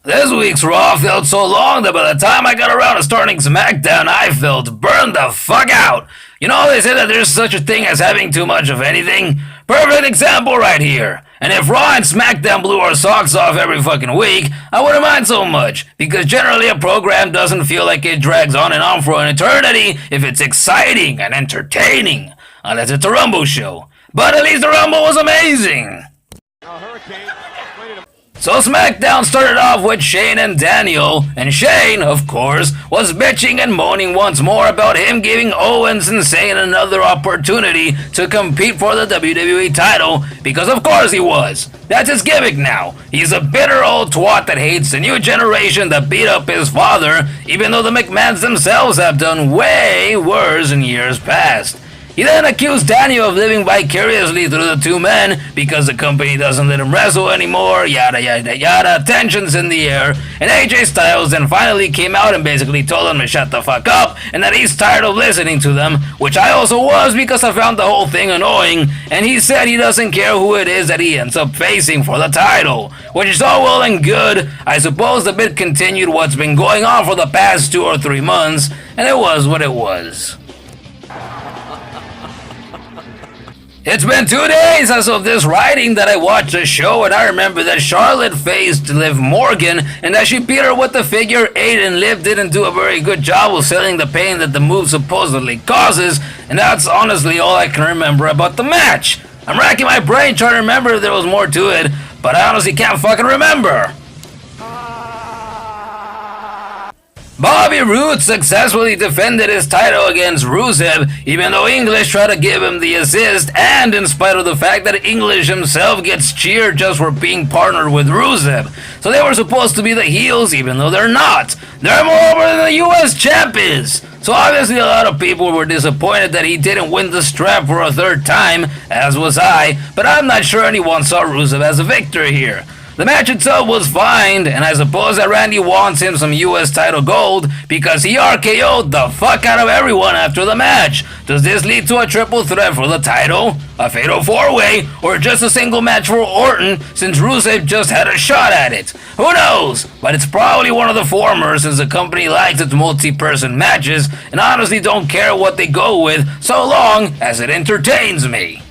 This week's Raw felt so long that by the time I got around to starting SmackDown, I felt burned the fuck out. You know, they say that there's such a thing as having too much of anything. Perfect example right here. And if Raw and SmackDown blew our socks off every fucking week, I wouldn't mind so much, because generally a program doesn't feel like it drags on and on for an eternity if it's exciting and entertaining. Unless it's a Rumble show. But at least the Rumble was amazing. So SmackDown started off with Shane and Daniel, and Shane, of course, was bitching and moaning once more about him giving Owens and Zayn another opportunity to compete for the WWE title, because of course he was. That's his gimmick now. He's a bitter old twat that hates the new generation that beat up his father, even though the McMahons themselves have done way worse in years past. He then accused Daniel of living vicariously through the two men because the company doesn't let him wrestle anymore, yada yada yada, tensions in the air, and AJ Styles then finally came out and basically told him to shut the fuck up and that he's tired of listening to them, which I also was because I found the whole thing annoying, and he said he doesn't care who it is that he ends up facing for the title, which is all well and good. I suppose the bit continued what's been going on for the past 2 or 3 months, and it was what it was. It's been 2 days as of this writing that I watched the show, and I remember that Charlotte faced Liv Morgan and that she beat her with the figure 8, and Liv didn't do a very good job of selling the pain that the move supposedly causes, and that's honestly all I can remember about the match. I'm racking my brain trying to remember if there was more to it, but I honestly can't fucking remember. Bobby Roode successfully defended his title against Rusev, even though English tried to give him the assist, and in spite of the fact that English himself gets cheered just for being partnered with Rusev. So they were supposed to be the heels, even though they're not. They're more over than the US champ is. So obviously a lot of people were disappointed that he didn't win the strap for a 3rd time, as was I, but I'm not sure anyone saw Rusev as a victor here. The match itself was fine, and I suppose that Randy wants him some US title gold because he RKO'd the fuck out of everyone after the match. Does this lead to a triple threat for the title, a fatal 4-way, or just a single match for Orton since Rusev just had a shot at it? Who knows? But it's probably one of the former since the company likes its multi-person matches and honestly don't care what they go with so long as it entertains me.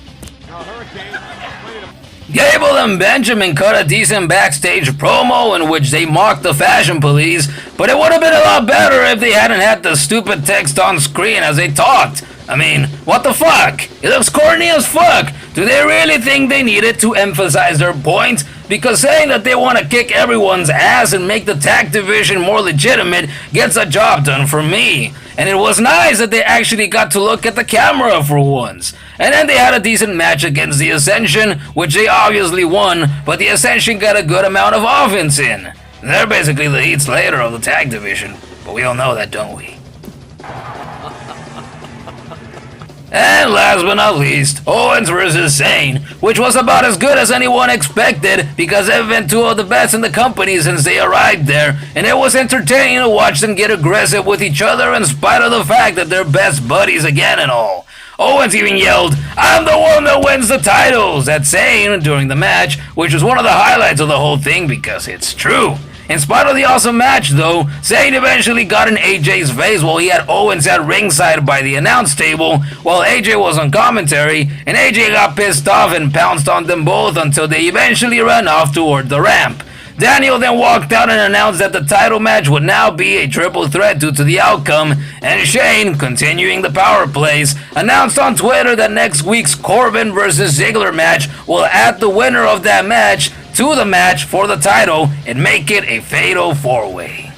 Gable and Benjamin cut a decent backstage promo in which they mocked the fashion police, but it would have been a lot better if they hadn't had the stupid text on screen as they talked. I mean, what the fuck? It looks corny as fuck. Do they really think they needed to emphasize their point? Because saying that they want to kick everyone's ass and make the tag division more legitimate gets a job done for me. And it was nice that they actually got to look at the camera for once. And then they had a decent match against the Ascension, which they obviously won, but the Ascension got a good amount of offense in. They're basically the Heat Slater of the tag division, but we all know that, don't we? And last but not least, Owens vs. Zayn, which was about as good as anyone expected because they've been 2 of the best in the company since they arrived there, and it was entertaining to watch them get aggressive with each other in spite of the fact that they're best buddies again and all. Owens even yelled, "I'm the one that wins the titles," at Zayn during the match, which was one of the highlights of the whole thing because it's true. In spite of the awesome match though, Zayn eventually got in AJ's face while he had Owens at ringside by the announce table while AJ was on commentary, and AJ got pissed off and pounced on them both until they eventually ran off toward the ramp. Daniel then walked out and announced that the title match would now be a triple threat due to the outcome, and Shane, continuing the power plays, announced on Twitter that next week's Corbin vs. Ziggler match will add the winner of that match to the match for the title and make it a fatal 4-way.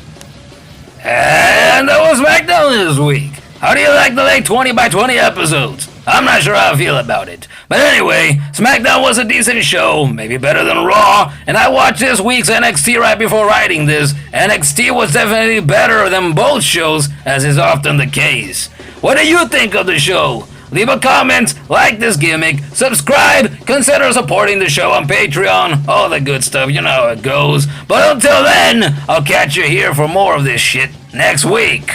And that was SmackDown this week. How do you like the late 20 by 20 episodes? I'm not sure how I feel about it. But anyway, SmackDown was a decent show, maybe better than Raw, and I watched this week's NXT right before writing this. NXT was definitely better than both shows, as is often the case. What do you think of the show? Leave a comment, like this gimmick, subscribe, consider supporting the show on Patreon, all the good stuff, you know how it goes. But until then, I'll catch you here for more of this shit next week.